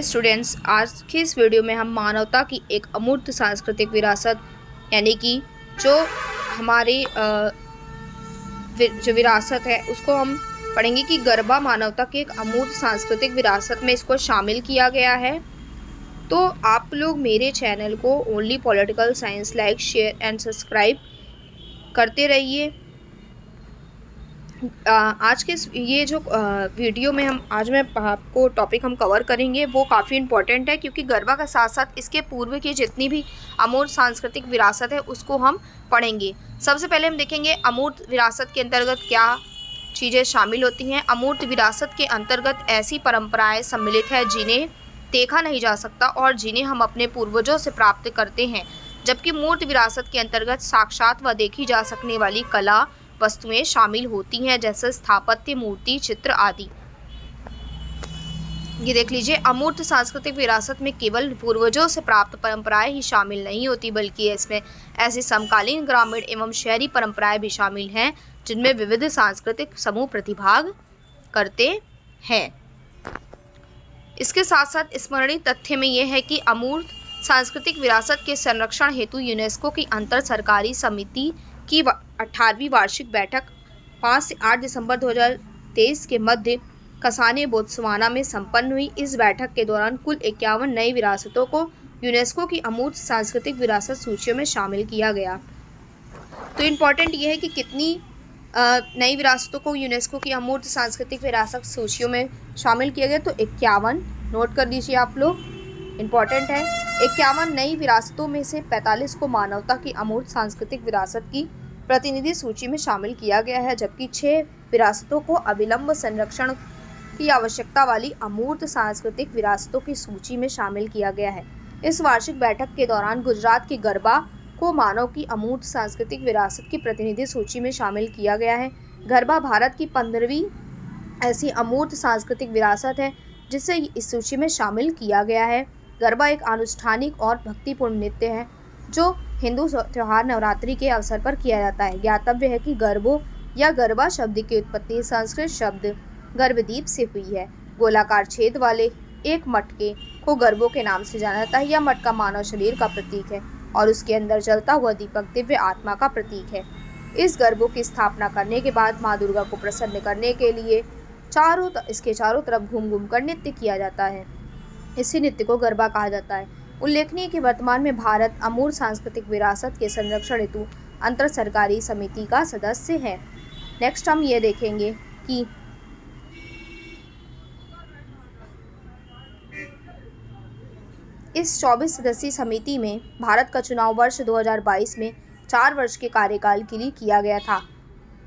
Students, आज की इस वीडियो में हम मानवता की एक अमूर्त सांस्कृतिक विरासत यानी कि जो हमारी जो विरासत है उसको हम पढ़ेंगे कि गरबा मानवता की एक अमूर्त सांस्कृतिक विरासत में इसको शामिल किया गया है। तो आप लोग मेरे चैनल को only political science like, share and subscribe करते रहिए। आज के ये जो वीडियो में मैं आपको टॉपिक हम कवर करेंगे वो काफ़ी इम्पोर्टेंट है, क्योंकि गरबा के साथ साथ इसके पूर्व की जितनी भी अमूर्त सांस्कृतिक विरासत है उसको हम पढ़ेंगे। सबसे पहले हम देखेंगे अमूर्त विरासत के अंतर्गत क्या चीज़ें शामिल होती हैं। अमूर्त विरासत के अंतर्गत ऐसी परंपराएं सम्मिलित है जिन्हें देखा नहीं जा सकता और जिन्हें हम अपने पूर्वजों से प्राप्त करते हैं, जबकि मूर्त विरासत के अंतर्गत साक्षात व देखी जा सकने वाली कला वस्तुएं शामिल होती हैं, जैसे स्थापत्य, मूर्ति, चित्र आदि। ये देख लीजिए, अमूर्त सांस्कृतिक विरासत में केवल पूर्वजों से प्राप्त परंपराएं ही शामिल नहीं होती, बल्कि इसमें ऐसी समकालीन ग्रामीण एवं शहरी परंपराएं भी शामिल हैं जिनमें विविध सांस्कृतिक समूह प्रतिभाग करते हैं। इसके साथ साथ स्मरणीय तथ्य में यह है कि अमूर्त सांस्कृतिक विरासत के संरक्षण हेतु यूनेस्को की अंतर सरकारी समिति की 18वीं वार्षिक बैठक 5 से 8 दिसंबर 2023 के मध्य कसाने, बोत्सवाना में संपन्न हुई। इस बैठक के दौरान कुल 51 नई विरासतों को यूनेस्को की अमूर्त सांस्कृतिक विरासत सूचियों में शामिल किया गया। तो इम्पॉर्टेंट ये है कि कितनी नई विरासतों को यूनेस्को की अमूर्त सांस्कृतिक विरासत सूचियों में शामिल किया गया। तो 51 नोट कर लीजिए आप लोग, इम्पॉर्टेंट है। 51 नई विरासतों में से 45 को मानवता की अमूर्त सांस्कृतिक विरासत की प्रतिनिधि सूची में शामिल किया गया है, जबकि 6 विरासतों को अविलंब संरक्षण की आवश्यकता वाली अमूर्त सांस्कृतिक विरासतों की सूची में शामिल किया गया है। इस वार्षिक बैठक के दौरान गुजरात की गरबा को मानव की अमूर्त सांस्कृतिक विरासत की प्रतिनिधि सूची में शामिल किया गया है। गरबा भारत की 15वीं ऐसी अमूर्त सांस्कृतिक विरासत है जिसे इस सूची में शामिल किया गया है। गरबा एक अनुष्ठानिक और भक्तिपूर्ण नृत्य है जो हिंदू त्योहार नवरात्रि के अवसर पर किया जाता है। ज्ञातव्य है कि गरबो या गरबा शब्द की उत्पत्ति संस्कृत शब्द गर्भदीप से हुई है। गोलाकार छेद वाले एक मटके को गरबो के नाम से जाना जाता है। यह मटका मानव शरीर का प्रतीक है और उसके अंदर जलता हुआ दीपक दिव्य आत्मा का प्रतीक है। इस गरबो की स्थापना करने के बाद माँ दुर्गा को प्रसन्न करने के लिए इसके चारों तरफ घूम घूम कर नृत्य किया जाता है। इसी नृत्य को गरबा कहा जाता है। उल्लेखनीय कि वर्तमान में भारत अमूर्त सांस्कृतिक विरासत के संरक्षण हेतु अंतर सरकारी समिति का सदस्य है। नेक्स्ट हम ये देखेंगे कि इस 24 सदस्यीय समिति में भारत का चुनाव वर्ष 2022 में 4 वर्ष के कार्यकाल के लिए किया गया था।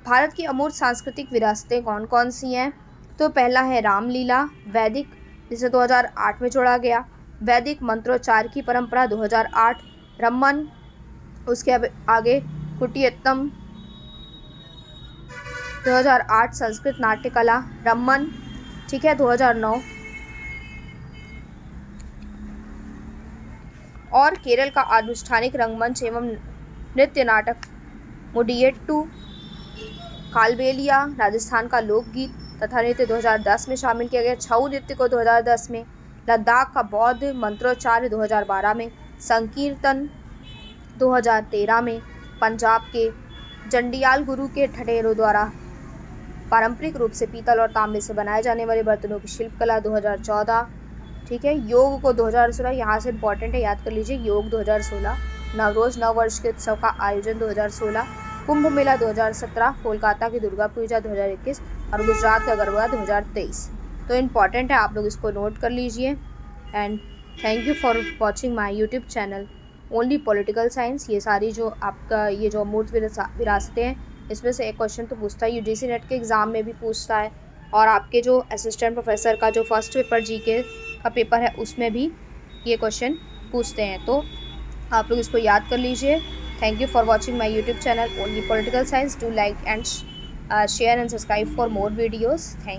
भारत की अमूर्त सांस्कृतिक विरासतें कौन कौन सी हैं? तो पहला है रामलीला, वैदिक, जिसे 2008 में जोड़ा गया। वैदिक मंत्रोच्चार की परंपरा 2008, रमन, उसके आगे कुटियात्तम 2008, संस्कृत नाट्य कला रमन, ठीक है, 2009, और केरल का अनुष्ठानिक रंगमंच एवं नृत्य नाटक मुडियट्टू। कालबेलिया राजस्थान का लोकगीत तथा नृत्य 2010 में शामिल किया गया। छऊ नृत्य को 2010 में, लद्दाख का बौद्ध मंत्रोच्चार 2012 में, संकीर्तन 2013 में, पंजाब के जंडियाल गुरु के ठठेरों द्वारा पारंपरिक रूप से पीतल और तांबे से बनाए जाने वाले बर्तनों की शिल्पकला 2014, ठीक है। योग को 2016, यहाँ से इम्पॉर्टेंट है, याद कर लीजिए, योग 2016, नवरोज नव वर्ष के उत्सव का आयोजन 2016, कुंभ मेला 2017, कोलकाता की दुर्गा पूजा 2021 और गुजरात का गरबा 2023। तो इम्पॉर्टेंट है, आप लोग इसको नोट कर लीजिए। And thank you for watching my YouTube channel only political science. ये सारी जो आपका ये जो अमूर्त विरासतें हैं, इसमें से एक क्वेश्चन तो पूछता है, यूजीसी नेट के एग्ज़ाम में भी पूछता है, और आपके जो असिस्टेंट प्रोफेसर का जो फर्स्ट पेपर जीके का पेपर है उसमें भी ये क्वेश्चन पूछते हैं। तो आप लोग इसको याद कर लीजिए। Thank you for watching my YouTube channel only political science. Do like and share and subscribe for more videos. Thank you.